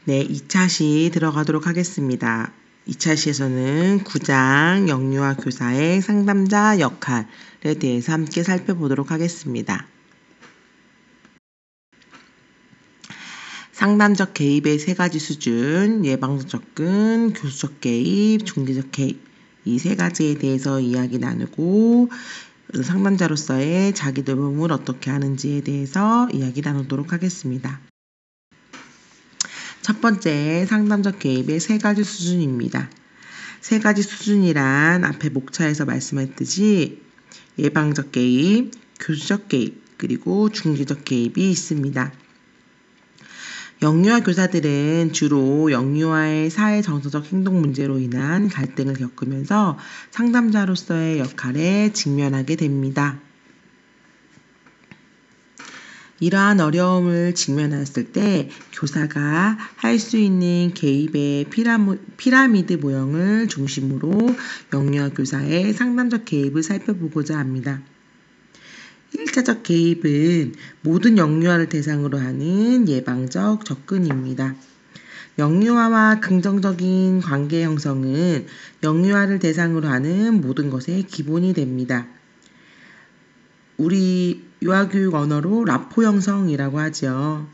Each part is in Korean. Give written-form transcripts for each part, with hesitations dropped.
네, 2차시 들어가도록 하겠습니다. 2차시에서는 구장 영유아 교사의 상담자 역할에 대해서 함께 살펴보도록 하겠습니다. 상담적 개입의 3가지 수준, 예방적 접근, 교수적 개입, 중재적 개입, 이 3가지에 대해서 이야기 나누고 상담자로서의 자기 돌봄을 어떻게 하는지에 대해서 이야기 나누도록 하겠습니다. 첫 번째, 상담적 개입의 3가지 수준입니다. 3가지 수준이란 앞에 목차에서 말씀했듯이 예방적 개입, 교수적 개입, 그리고 중재적 개입이 있습니다. 영유아 교사들은 주로 영유아의 사회 정서적 행동 문제로 인한 갈등을 겪으면서 상담자로서의 역할에 직면하게 됩니다. 이러한 어려움을 직면했을 때 교사가 할 수 있는 개입의 피라미드 모형을 중심으로 영유아 교사의 상담적 개입을 살펴보고자 합니다. 1차적 개입은 모든 영유아를 대상으로 하는 예방적 접근입니다. 영유아와 긍정적인 관계 형성은 영유아를 대상으로 하는 모든 것의 기본이 됩니다. 우리 유아교육 언어로 라포 형성이라고 하죠.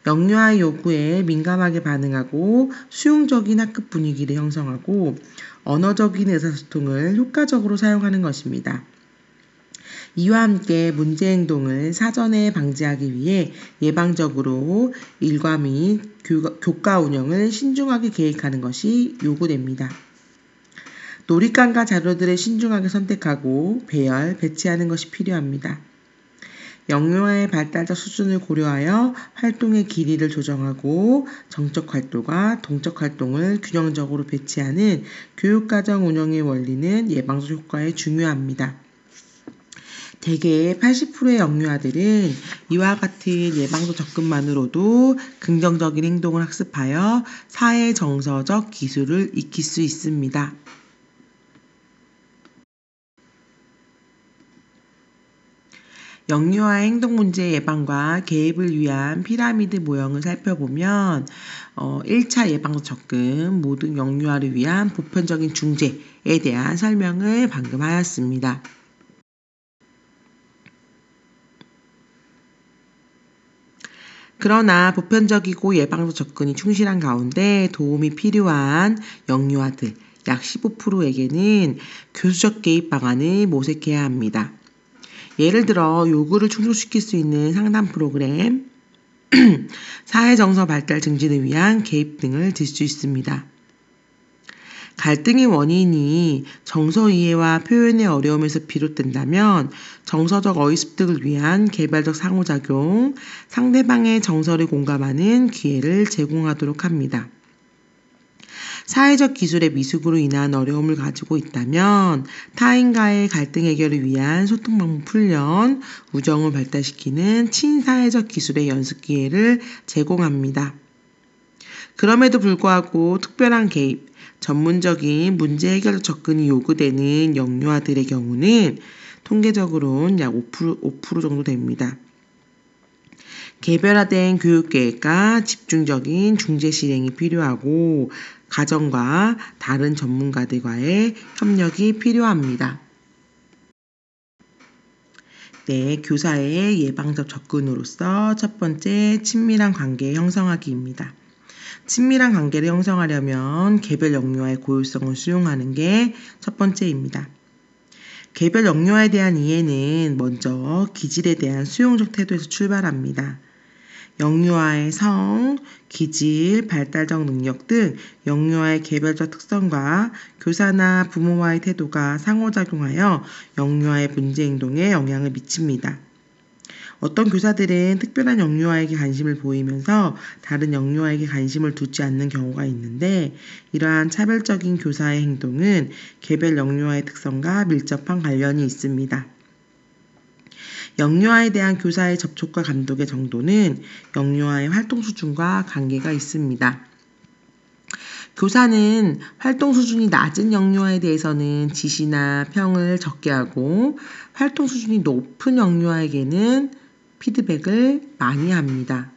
영유아의 요구에 민감하게 반응하고 수용적인 학급 분위기를 형성하고 언어적인 의사소통을 효과적으로 사용하는 것입니다. 이와 함께 문제 행동을 사전에 방지하기 위해 예방적으로 일과 및 교과 운영을 신중하게 계획하는 것이 요구됩니다. 놀잇감과 자료들을 신중하게 선택하고 배치하는 것이 필요합니다. 영유아의 발달적 수준을 고려하여 활동의 길이를 조정하고 정적 활동과 동적 활동을 균형적으로 배치하는 교육과정 운영의 원리는 예방적 효과에 중요합니다. 대개 80%의 영유아들은 이와 같은 예방적 접근만으로도 긍정적인 행동을 학습하여 사회 정서적 기술을 익힐 수 있습니다. 영유아의 행동 문제 예방과 개입을 위한 피라미드 모형을 살펴보면 1차 예방적 접근, 모든 영유아를 위한 보편적인 중재에 대한 설명을 방금 하였습니다. 그러나 보편적이고 예방적 접근이 충실한 가운데 도움이 필요한 영유아들 약 15%에게는 교수적 개입 방안을 모색해야 합니다. 예를 들어 요구를 충족시킬 수 있는 상담 프로그램, 사회정서 발달 증진을 위한 개입 등을 들 수 있습니다. 갈등의 원인이 정서 이해와 표현의 어려움에서 비롯된다면 정서적 어휘습득을 위한 개발적 상호작용, 상대방의 정서를 공감하는 기회를 제공하도록 합니다. 사회적 기술의 미숙으로 인한 어려움을 가지고 있다면 타인과의 갈등 해결을 위한 소통 방법 훈련, 우정을 발달시키는 친사회적 기술의 연습 기회를 제공합니다. 그럼에도 불구하고 특별한 개입, 전문적인 문제 해결 접근이 요구되는 영유아들의 경우는 통계적으로는 약 5% 정도 됩니다. 개별화된 교육계획과 집중적인 중재 실행이 필요하고 가정과 다른 전문가들과의 협력이 필요합니다. 네, 교사의 예방적 접근으로서 첫 번째, 친밀한 관계 형성하기입니다. 친밀한 관계를 형성하려면 개별 영유아의 고유성을 수용하는 게 첫 번째입니다. 개별 영유아에 대한 이해는 먼저 기질에 대한 수용적 태도에서 출발합니다. 영유아의 성, 기질, 발달적 능력 등 영유아의 개별적 특성과 교사나 부모와의 태도가 상호작용하여 영유아의 문제 행동에 영향을 미칩니다. 어떤 교사들은 특별한 영유아에게 관심을 보이면서 다른 영유아에게 관심을 두지 않는 경우가 있는데 이러한 차별적인 교사의 행동은 개별 영유아의 특성과 밀접한 관련이 있습니다. 영유아에 대한 교사의 접촉과 감독의 정도는 영유아의 활동 수준과 관계가 있습니다. 교사는 활동 수준이 낮은 영유아에 대해서는 지시나 평을 적게 하고 활동 수준이 높은 영유아에게는 피드백을 많이 합니다.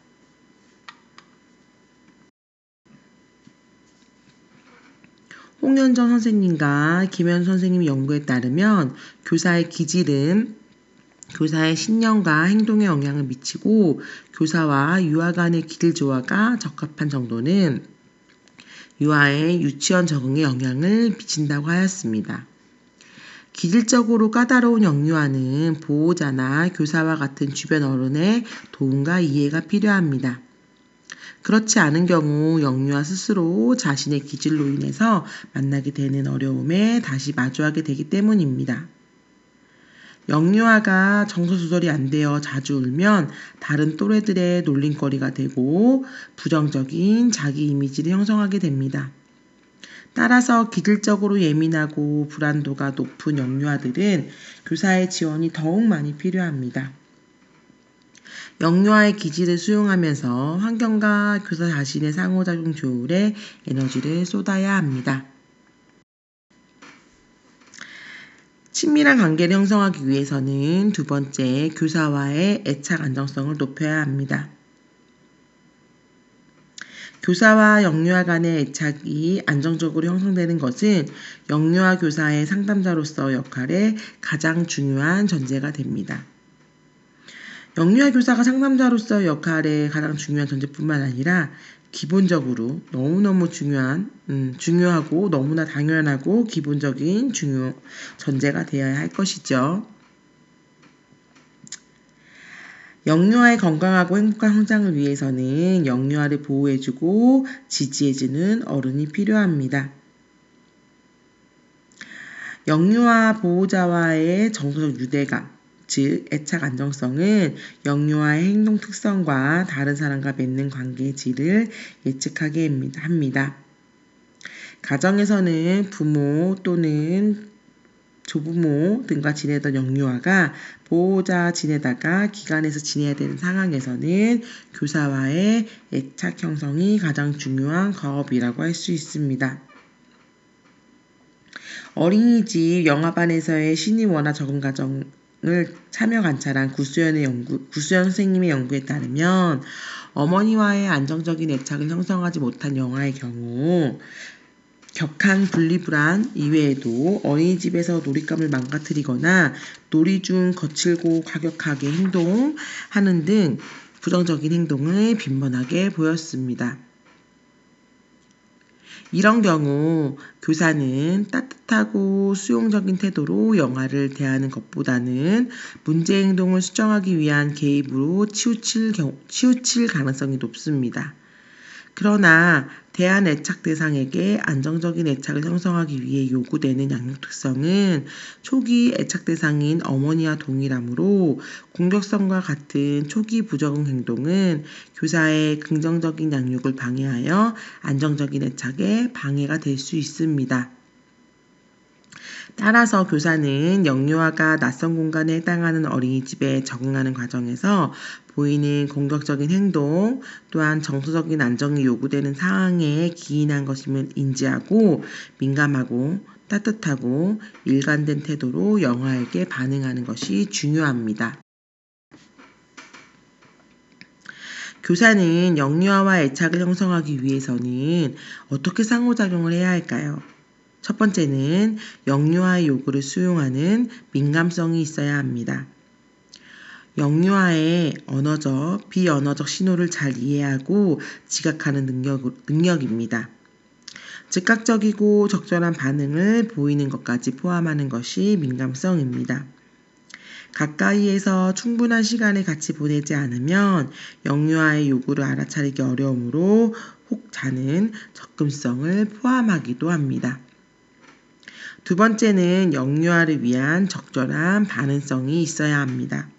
홍현정 선생님과 김현 선생님 연구에 따르면 교사의 기질은 교사의 신념과 행동에 영향을 미치고 교사와 유아 간의 기질 조화가 적합한 정도는 유아의 유치원 적응에 영향을 미친다고 하였습니다. 기질적으로 까다로운 영유아는 보호자나 교사와 같은 주변 어른의 도움과 이해가 필요합니다. 그렇지 않은 경우 영유아 스스로 자신의 기질로 인해서 만나게 되는 어려움에 다시 마주하게 되기 때문입니다. 영유아가 정서 조절이 안 되어 자주 울면 다른 또래들의 놀림거리가 되고 부정적인 자기 이미지를 형성하게 됩니다. 따라서 기질적으로 예민하고 불안도가 높은 영유아들은 교사의 지원이 더욱 많이 필요합니다. 영유아의 기질을 수용하면서 환경과 교사 자신의 상호작용 조율에 에너지를 쏟아야 합니다. 친밀한 관계를 형성하기 위해서는 두 번째, 교사와의 애착 안정성을 높여야 합니다. 교사와 영유아 간의 애착이 안정적으로 형성되는 것은 영유아 교사의 상담자로서 역할에 가장 중요한 전제가 됩니다. 영유아 교사가 상담자로서의 역할에 가장 중요한 전제뿐만 아니라 기본적으로 너무너무 중요하고 너무나 당연하고 기본적인 전제가 되어야 할 것이죠. 영유아의 건강하고 행복한 성장을 위해서는 영유아를 보호해주고 지지해주는 어른이 필요합니다. 영유아 보호자와의 정서적 유대감, 즉 애착 안정성은 영유아의 행동 특성과 다른 사람과 맺는 관계의 질을 예측하게 합니다. 가정에서는 부모 또는 조부모 등과 지내던 영유아가 보호자 지내다가 기관에서 지내야 되는 상황에서는 교사와의 애착 형성이 가장 중요한 과업이라고 할 수 있습니다. 어린이집 영화반에서의 신입 원화 적응 과정을 참여 관찰한 구수연 선생님의 연구에 따르면 어머니와의 안정적인 애착을 형성하지 못한 영아의 경우 격한 분리불안 이외에도 어린이집에서 놀잇감을 망가뜨리거나 놀이 중 거칠고 과격하게 행동하는 등 부정적인 행동을 빈번하게 보였습니다. 이런 경우 교사는 따뜻하고 수용적인 태도로 영아를 대하는 것보다는 문제 행동을 수정하기 위한 개입으로 치우칠 가능성이 높습니다. 그러나 대한 애착 대상에게 안정적인 애착을 형성하기 위해 요구되는 양육 특성은 초기 애착 대상인 어머니와 동일하므로 공격성과 같은 초기 부적응 행동은 교사의 긍정적인 양육을 방해하여 안정적인 애착에 방해가 될 수 있습니다. 따라서 교사는 영유아가 낯선 공간에 해당하는 어린이집에 적응하는 과정에서 보이는 공격적인 행동 또한 정서적인 안정이 요구되는 상황에 기인한 것임을 인지하고 민감하고 따뜻하고 일관된 태도로 영아에게 반응하는 것이 중요합니다. 교사는 영유아와 애착을 형성하기 위해서는 어떻게 상호작용을 해야 할까요? 첫 번째는 영유아의 요구를 수용하는 민감성이 있어야 합니다. 영유아의 언어적, 비언어적 신호를 잘 이해하고 지각하는 능력입니다. 즉각적이고 적절한 반응을 보이는 것까지 포함하는 것이 민감성입니다. 가까이에서 충분한 시간을 같이 보내지 않으면 영유아의 요구를 알아차리기 어려우므로 혹자는 접근성을 포함하기도 합니다. 두 번째는 영유아를 위한 적절한 반응성이 있어야 합니다.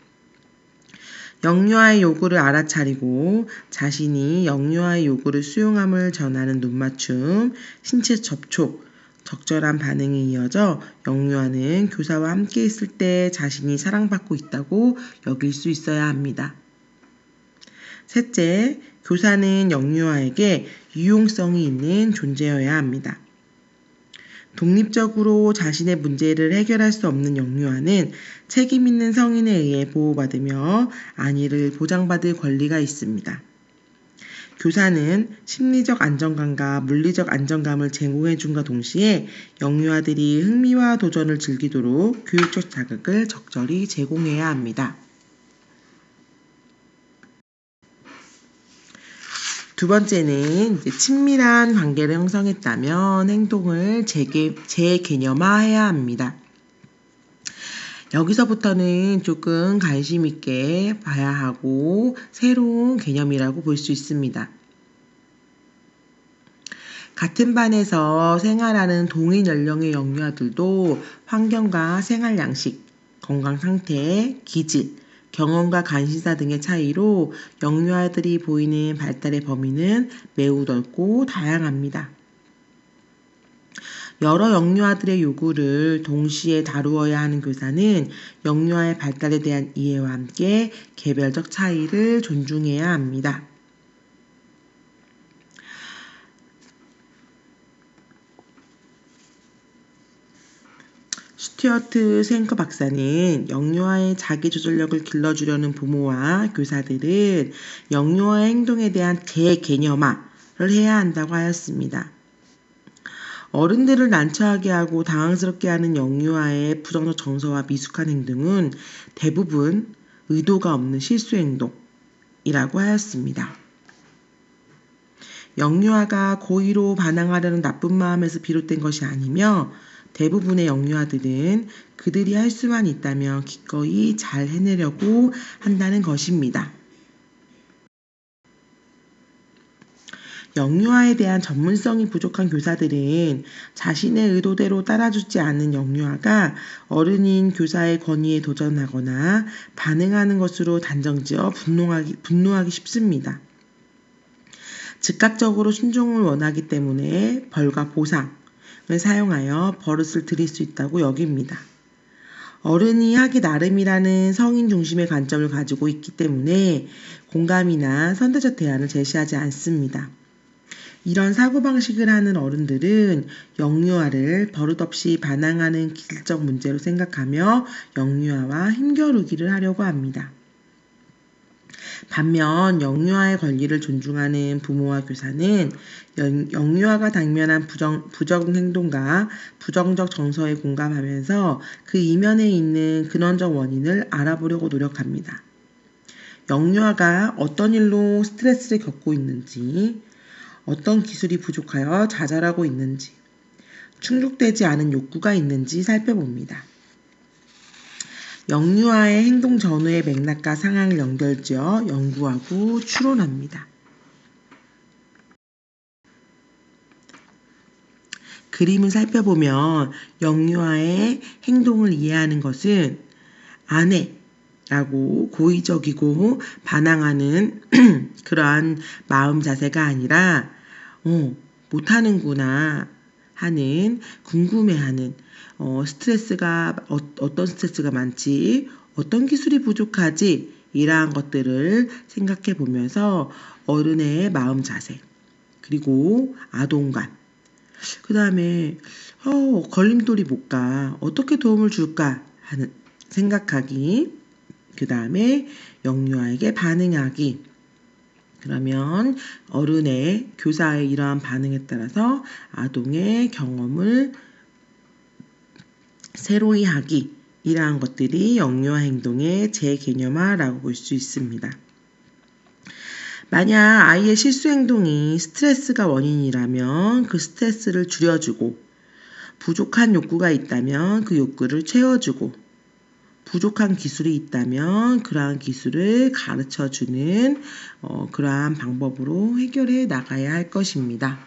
영유아의 요구를 알아차리고 자신이 영유아의 요구를 수용함을 전하는 눈맞춤, 신체 접촉, 적절한 반응이 이어져 영유아는 교사와 함께 있을 때 자신이 사랑받고 있다고 여길 수 있어야 합니다. 셋째, 교사는 영유아에게 유용성이 있는 존재여야 합니다. 독립적으로 자신의 문제를 해결할 수 없는 영유아는 책임 있는 성인에 의해 보호받으며 안위를 보장받을 권리가 있습니다. 교사는 심리적 안정감과 물리적 안정감을 제공해줌과 동시에 영유아들이 흥미와 도전을 즐기도록 교육적 자극을 적절히 제공해야 합니다. 두 번째는 친밀한 관계를 형성했다면 행동을 재개념화해야 합니다. 여기서부터는 조금 관심 있게 봐야 하고 새로운 개념이라고 볼 수 있습니다. 같은 반에서 생활하는 동일 연령의 영유아들도 환경과 생활 양식, 건강 상태, 기질, 경험과 관심사 등의 차이로 영유아들이 보이는 발달의 범위는 매우 넓고 다양합니다. 여러 영유아들의 요구를 동시에 다루어야 하는 교사는 영유아의 발달에 대한 이해와 함께 개별적 차이를 존중해야 합니다. 스튜어트 생커 박사는 영유아의 자기조절력을 길러주려는 부모와 교사들은 영유아의 행동에 대한 재개념화를 해야 한다고 하였습니다. 어른들을 난처하게 하고 당황스럽게 하는 영유아의 부정적 정서와 미숙한 행동은 대부분 의도가 없는 실수 행동이라고 하였습니다. 영유아가 고의로 반항하려는 나쁜 마음에서 비롯된 것이 아니며 대부분의 영유아들은 그들이 할 수만 있다면 기꺼이 잘 해내려고 한다는 것입니다. 영유아에 대한 전문성이 부족한 교사들은 자신의 의도대로 따라주지 않는 영유아가 어른인 교사의 권위에 도전하거나 반응하는 것으로 단정지어 분노하기 쉽습니다. 즉각적으로 순종을 원하기 때문에 벌과 보상을 사용하여 버릇을 들일 수 있다고 여깁니다. 어른이 하기 나름이라는 성인 중심의 관점을 가지고 있기 때문에 공감이나 선제적 대안을 제시하지 않습니다. 이런 사고방식을 하는 어른들은 영유아를 버릇없이 반항하는 기질적 문제로 생각하며 영유아와 힘겨루기를 하려고 합니다. 반면 영유아의 권리를 존중하는 부모와 교사는 영유아가 당면한 부정 행동과 부정적 정서에 공감하면서 그 이면에 있는 근원적 원인을 알아보려고 노력합니다. 영유아가 어떤 일로 스트레스를 겪고 있는지, 어떤 기술이 부족하여 좌절하고 있는지, 충족되지 않은 욕구가 있는지 살펴봅니다. 영유아의 행동 전후의 맥락과 상황을 연결지어 연구하고 추론합니다. 그림을 살펴보면 영유아의 행동을 이해하는 것은 안 해 라고 고의적이고 반항하는 그러한 마음 자세가 아니라 못하는구나 하는 궁금해하는 스트레스가 어떤 스트레스가 많지, 어떤 기술이 부족하지, 이러한 것들을 생각해 보면서 어른의 마음 자세, 그리고 아동감, 그 다음에 걸림돌이 뭘까, 어떻게 도움을 줄까 하는 생각하기, 그 다음에 영유아에게 반응하기, 그러면 어른의 교사의 이러한 반응에 따라서 아동의 경험을 새로이 하기, 이러한 것들이 영유아 행동의 재개념화라고 볼 수 있습니다. 만약 아이의 실수 행동이 스트레스가 원인이라면 그 스트레스를 줄여주고, 부족한 욕구가 있다면 그 욕구를 채워주고, 부족한 기술이 있다면 그러한 기술을 가르쳐주는 그러한 방법으로 해결해 나가야 할 것입니다.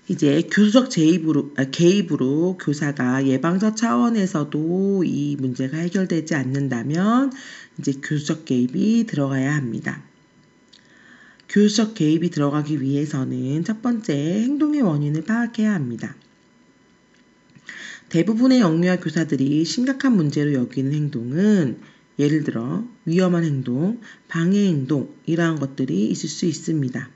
이제 교수적 개입으로 교사가 예방적 차원에서도 이 문제가 해결되지 않는다면 이제 교수적 개입이 들어가야 합니다. 교수적 개입이 들어가기 위해서는 첫 번째, 행동의 원인을 파악해야 합니다. 대부분의 영유아 교사들이 심각한 문제로 여기는 행동은 예를 들어 위험한 행동, 방해 행동, 이러한 것들이 있을 수 있습니다.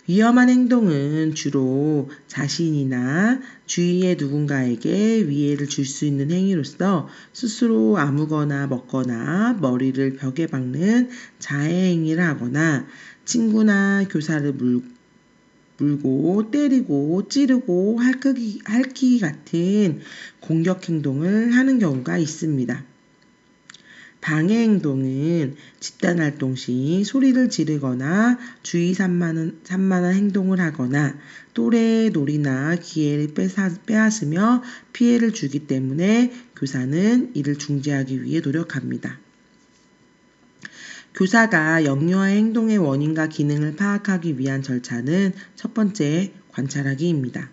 위험한 행동은 주로 자신이나 주위의 누군가에게 위해를 줄 수 있는 행위로서 스스로 아무거나 먹거나 머리를 벽에 박는 자해 행위를 하거나 친구나 교사를 물고 때리고 찌르고 핥기 같은 공격 행동을 하는 경우가 있습니다. 방해 행동은 집단 활동 시 소리를 지르거나 주의 산만한 행동을 하거나 또래의 놀이나 기회를 빼앗으며 피해를 주기 때문에 교사는 이를 중지하기 위해 노력합니다. 교사가 영유아의 행동의 원인과 기능을 파악하기 위한 절차는 첫 번째, 관찰하기입니다.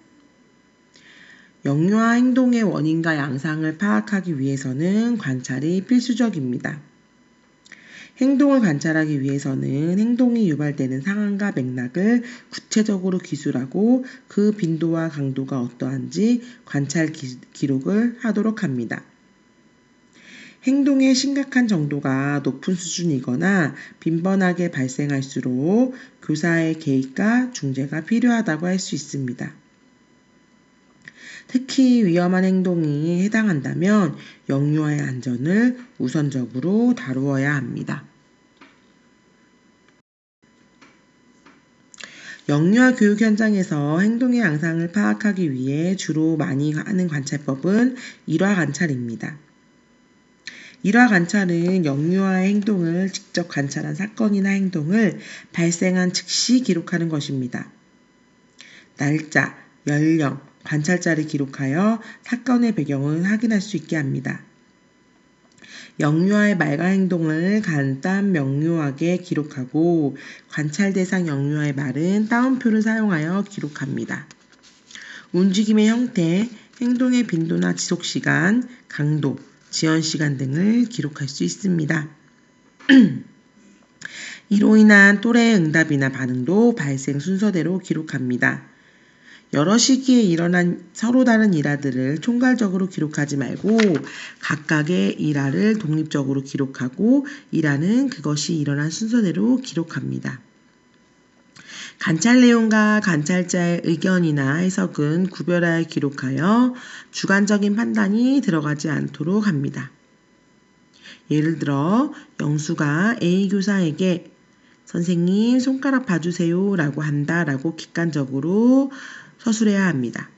영유아 행동의 원인과 양상을 파악하기 위해서는 관찰이 필수적입니다. 행동을 관찰하기 위해서는 행동이 유발되는 상황과 맥락을 구체적으로 기술하고 그 빈도와 강도가 어떠한지 관찰 기록을 하도록 합니다. 행동의 심각한 정도가 높은 수준이거나 빈번하게 발생할수록 교사의 개입과 중재가 필요하다고 할 수 있습니다. 특히 위험한 행동이 해당한다면 영유아의 안전을 우선적으로 다루어야 합니다. 영유아 교육 현장에서 행동의 양상을 파악하기 위해 주로 많이 하는 관찰법은 일화 관찰입니다. 일화 관찰은 영유아의 행동을 직접 관찰한 사건이나 행동을 발생한 즉시 기록하는 것입니다. 날짜, 연령, 관찰자를 기록하여 사건의 배경을 확인할 수 있게 합니다. 영유아의 말과 행동을 간단 명료하게 기록하고 관찰 대상 영유아의 말은 따옴표를 사용하여 기록합니다. 움직임의 형태, 행동의 빈도나 지속시간, 강도, 지연시간 등을 기록할 수 있습니다. 이로 인한 또래의 응답이나 반응도 발생 순서대로 기록합니다. 여러 시기에 일어난 서로 다른 일화들을 총괄적으로 기록하지 말고 각각의 일화를 독립적으로 기록하고 일화는 그것이 일어난 순서대로 기록합니다. 관찰 내용과 관찰자의 의견이나 해석은 구별하여 기록하여 주관적인 판단이 들어가지 않도록 합니다. 예를 들어 영수가 A 교사에게 선생님 손가락 봐주세요 라고 한다 라고 객관적으로 서술해야 합니다.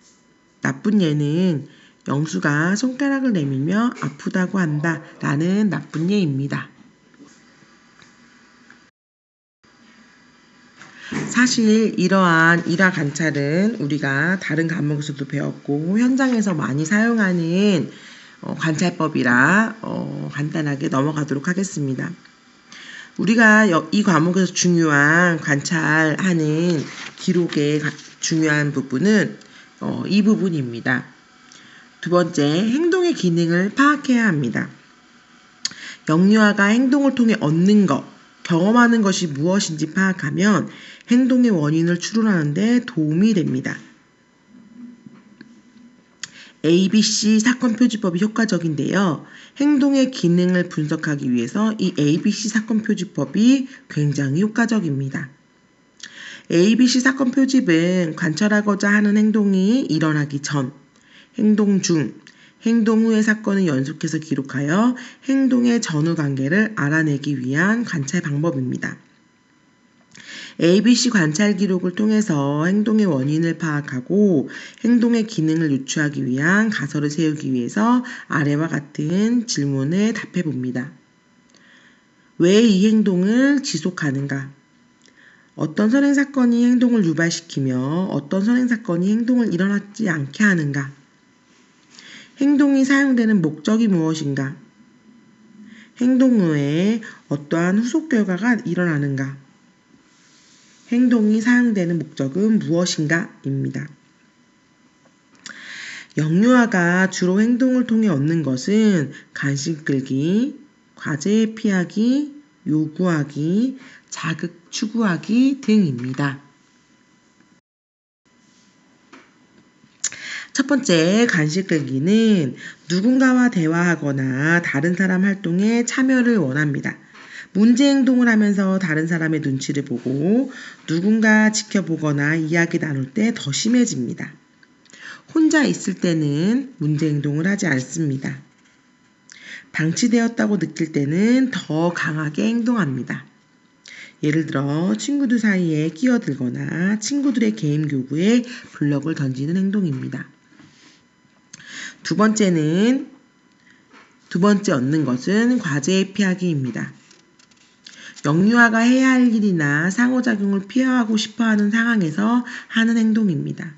나쁜 예는 영수가 손가락을 내밀며 아프다고 한다 라는 나쁜 예입니다. 사실 이러한 일화 관찰은 우리가 다른 과목에서도 배웠고 현장에서 많이 사용하는 관찰법이라 간단하게 넘어가도록 하겠습니다. 우리가 이 과목에서 중요한 관찰하는 기록의 중요한 부분은 이 부분입니다. 두 번째, 행동의 기능을 파악해야 합니다. 영유아가 행동을 통해 얻는 것, 경험하는 것이 무엇인지 파악하면 행동의 원인을 추론하는 데 도움이 됩니다. ABC 사건표지법이 효과적인데요. 행동의 기능을 분석하기 위해서 이 ABC 사건표지법이 굉장히 효과적입니다. ABC 사건표집은 관찰하고자 하는 행동이 일어나기 전, 행동 중, 행동 후의 사건을 연속해서 기록하여 행동의 전후 관계를 알아내기 위한 관찰 방법입니다. ABC 관찰 기록을 통해서 행동의 원인을 파악하고 행동의 기능을 유추하기 위한 가설을 세우기 위해서 아래와 같은 질문에 답해 봅니다. 왜 이 행동을 지속하는가? 어떤 선행사건이 행동을 유발시키며 어떤 선행사건이 행동을 일어나지 않게 하는가? 행동이 사용되는 목적이 무엇인가? 행동 후에 어떠한 후속 결과가 일어나는가? 행동이 사용되는 목적은 무엇인가? 입니다. 영유아가 주로 행동을 통해 얻는 것은 간식 끌기, 과제 피하기, 요구하기, 자극 추구하기 등입니다. 첫 번째, 간식 끌기는 누군가와 대화하거나 다른 사람 활동에 참여를 원합니다. 문제 행동을 하면서 다른 사람의 눈치를 보고 누군가 지켜보거나 이야기 나눌 때 더 심해집니다. 혼자 있을 때는 문제 행동을 하지 않습니다. 방치되었다고 느낄 때는 더 강하게 행동합니다. 예를 들어 친구들 사이에 끼어들거나 친구들의 게임 교구에 블럭을 던지는 행동입니다. 두 번째 얻는 것은 과제 회피하기입니다. 영유아가 해야 할 일이나 상호작용을 피하고 싶어하는 상황에서 하는 행동입니다.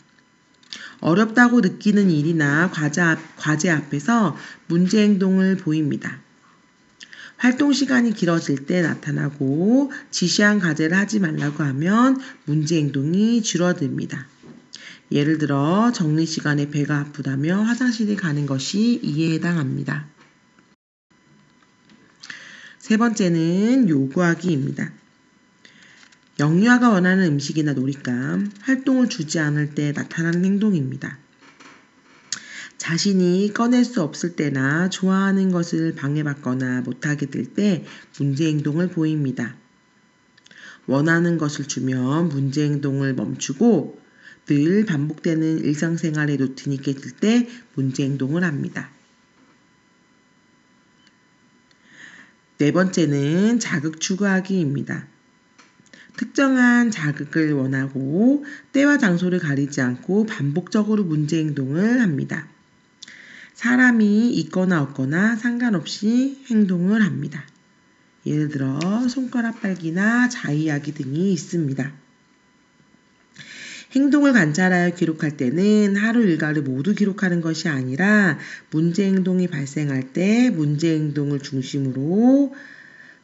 어렵다고 느끼는 일이나 과제 앞에서 문제 행동을 보입니다. 활동 시간이 길어질 때 나타나고 지시한 과제를 하지 말라고 하면 문제 행동이 줄어듭니다. 예를 들어 정리 시간에 배가 아프다며 화장실에 가는 것이 이에 해당합니다. 세 번째는 요구하기입니다. 영유아가 원하는 음식이나 놀잇감, 활동을 주지 않을 때 나타나는 행동입니다. 자신이 꺼낼 수 없을 때나 좋아하는 것을 방해받거나 못하게 될 때 문제 행동을 보입니다. 원하는 것을 주면 문제 행동을 멈추고 늘 반복되는 일상생활에 루틴이 깨질 때 문제 행동을 합니다. 네 번째는 자극 추구하기입니다. 특정한 자극을 원하고 때와 장소를 가리지 않고 반복적으로 문제 행동을 합니다. 사람이 있거나 없거나 상관없이 행동을 합니다. 예를 들어 손가락 빨기나 자이하기 등이 있습니다. 행동을 관찰하여 기록할 때는 하루 일과를 모두 기록하는 것이 아니라 문제 행동이 발생할 때 문제 행동을 중심으로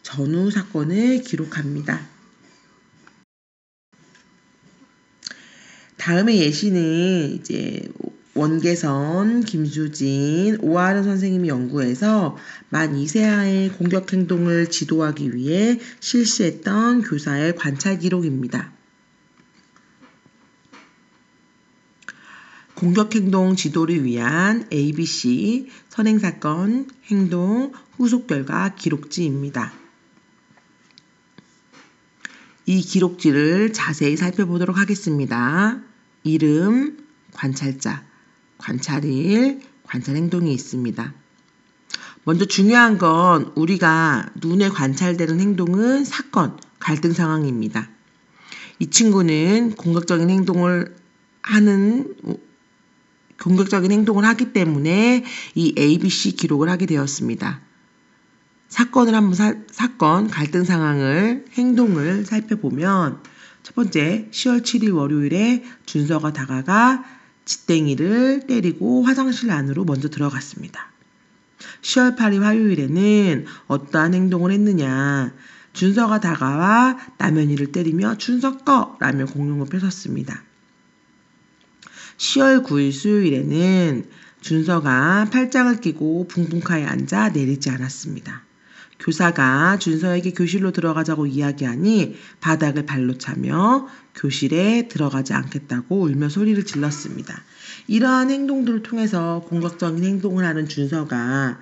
전후 사건을 기록합니다. 다음의 예시는 이제 원계선, 김수진, 오하른 선생님이 연구해서 만 2세아의 공격 행동을 지도하기 위해 실시했던 교사의 관찰 기록입니다. 공격행동 지도를 위한 ABC 선행사건, 행동, 후속결과 기록지입니다. 이 기록지를 자세히 살펴보도록 하겠습니다. 이름, 관찰자, 관찰일, 관찰행동이 있습니다. 먼저 중요한 건 우리가 눈에 관찰되는 행동은 사건, 갈등 상황입니다. 이 친구는 공격적인 행동을 하기 때문에 이 ABC 기록을 하게 되었습니다. 사건, 갈등 상황을, 행동을 살펴보면 첫 번째, 10월 7일 월요일에 준서가 다가가 지땡이를 때리고 화장실 안으로 먼저 들어갔습니다. 10월 8일 화요일에는 어떠한 행동을 했느냐, 준서가 다가와 남현이를 때리며 준서 꺼! 라며 공룡을 펼쳤습니다. 10월 9일 수요일에는 준서가 팔짱을 끼고 붕붕카에 앉아 내리지 않았습니다. 교사가 준서에게 교실로 들어가자고 이야기하니 바닥을 발로 차며 교실에 들어가지 않겠다고 울며 소리를 질렀습니다. 이러한 행동들을 통해서 공격적인 행동을 하는 준서가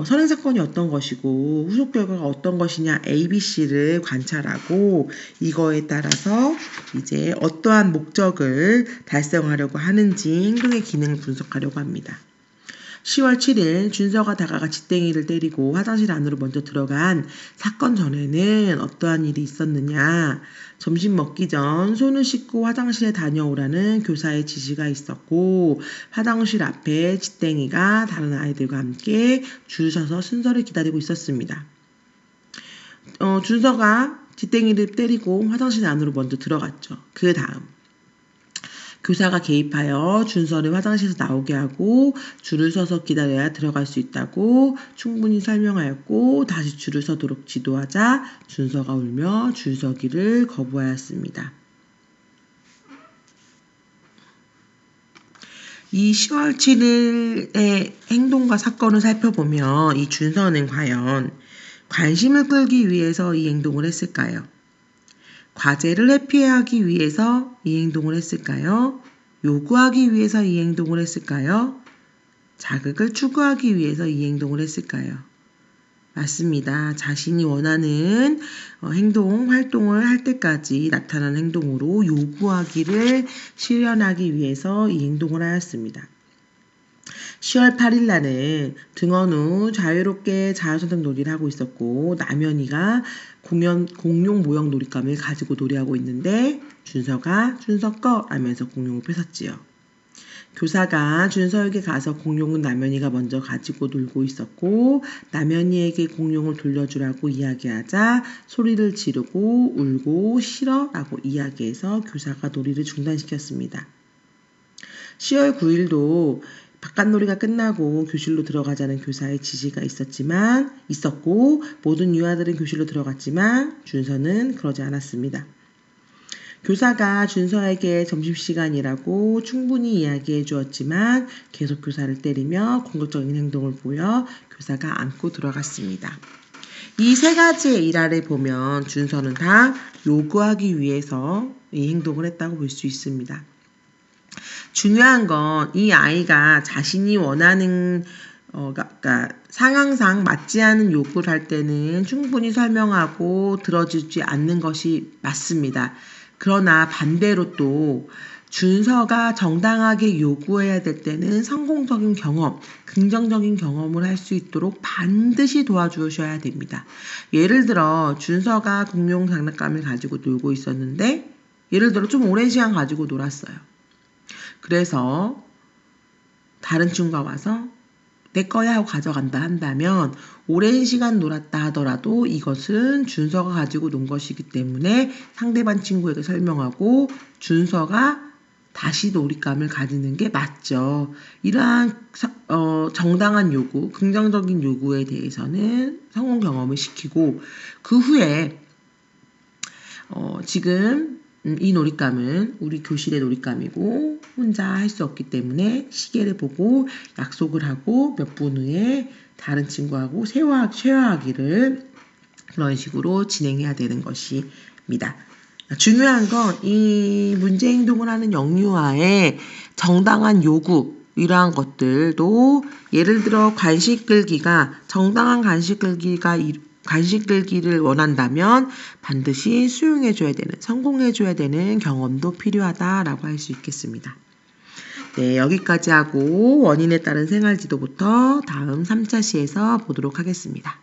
선행사건이 어떤 것이고 후속 결과가 어떤 것이냐 ABC를 관찰하고 이거에 따라서 이제 어떠한 목적을 달성하려고 하는지 행동의 기능을 분석하려고 합니다. 10월 7일 준서가 다가가 지땡이를 때리고 화장실 안으로 먼저 들어간 사건 전에는 어떠한 일이 있었느냐. 점심 먹기 전 손을 씻고 화장실에 다녀오라는 교사의 지시가 있었고 화장실 앞에 지땡이가 다른 아이들과 함께 줄 서서 순서를 기다리고 있었습니다. 준서가 지땡이를 때리고 화장실 안으로 먼저 들어갔죠. 그 다음 교사가 개입하여 준서를 화장실에서 나오게 하고 줄을 서서 기다려야 들어갈 수 있다고 충분히 설명하였고 다시 줄을 서도록 지도하자 준서가 울며 줄 서기를 거부하였습니다. 이 10월 7일의 행동과 사건을 살펴보면 이 준서는 과연 관심을 끌기 위해서 이 행동을 했을까요? 과제를 회피하기 위해서 이 행동을 했을까요? 요구하기 위해서 이 행동을 했을까요? 자극을 추구하기 위해서 이 행동을 했을까요? 맞습니다. 자신이 원하는 활동을 할 때까지 나타나는 행동으로 요구하기를 실현하기 위해서 이 행동을 하였습니다. 10월 8일 날은 등원 후 자유롭게 자유선택 놀이를 하고 있었고 남현이가 공룡 모형 놀잇감을 가지고 놀이하고 있는데 준서가 준서 거 하면서 공룡을 뺏었지요. 교사가 준서에게 가서 공룡은 남현이가 먼저 가지고 놀고 있었고 남현이에게 공룡을 돌려주라고 이야기하자 소리를 지르고 울고 싫어 라고 이야기해서 교사가 놀이를 중단시켰습니다. 10월 9일도 바깥놀이가 끝나고 교실로 들어가자는 교사의 지시가 있었고 모든 유아들은 교실로 들어갔지만 준서는 그러지 않았습니다. 교사가 준서에게 점심시간이라고 충분히 이야기해 주었지만 계속 교사를 때리며 공격적인 행동을 보여 교사가 안고 들어갔습니다. 이 세 가지의 일화를 보면 준서는 다 요구하기 위해서 이 행동을 했다고 볼 수 있습니다. 중요한 건 이 아이가 자신이 원하는 그러니까 상황상 맞지 않은 요구를 할 때는 충분히 설명하고 들어주지 않는 것이 맞습니다. 그러나 반대로 또 준서가 정당하게 요구해야 될 때는 성공적인 경험, 긍정적인 경험을 할 수 있도록 반드시 도와주셔야 됩니다. 예를 들어 준서가 공룡 장난감을 가지고 놀고 있었는데 예를 들어 좀 오랜 시간 가지고 놀았어요. 그래서 다른 친구가 와서 내 거야 하고 가져간다 한다면 오랜 시간 놀았다 하더라도 이것은 준서가 가지고 논 것이기 때문에 상대방 친구에게 설명하고 준서가 다시 놀잇감을 가지는 게 맞죠. 이러한 정당한 요구, 긍정적인 요구에 대해서는 성공 경험을 시키고 그 후에 지금 이 놀잇감은 우리 교실의 놀잇감이고 혼자 할 수 없기 때문에 시계를 보고 약속을 하고 몇 분 후에 다른 친구하고 쉐어하기를 그런 식으로 진행해야 되는 것입니다. 중요한 건 이 문제 행동을 하는 영유아의 정당한 요구 이러한 것들도 예를 들어 정당한 간식 끌기를 원한다면 반드시 성공해줘야 되는 경험도 필요하다라고 할 수 있겠습니다. 네, 여기까지 하고 원인에 따른 생활지도부터 다음 3차 시에서 보도록 하겠습니다.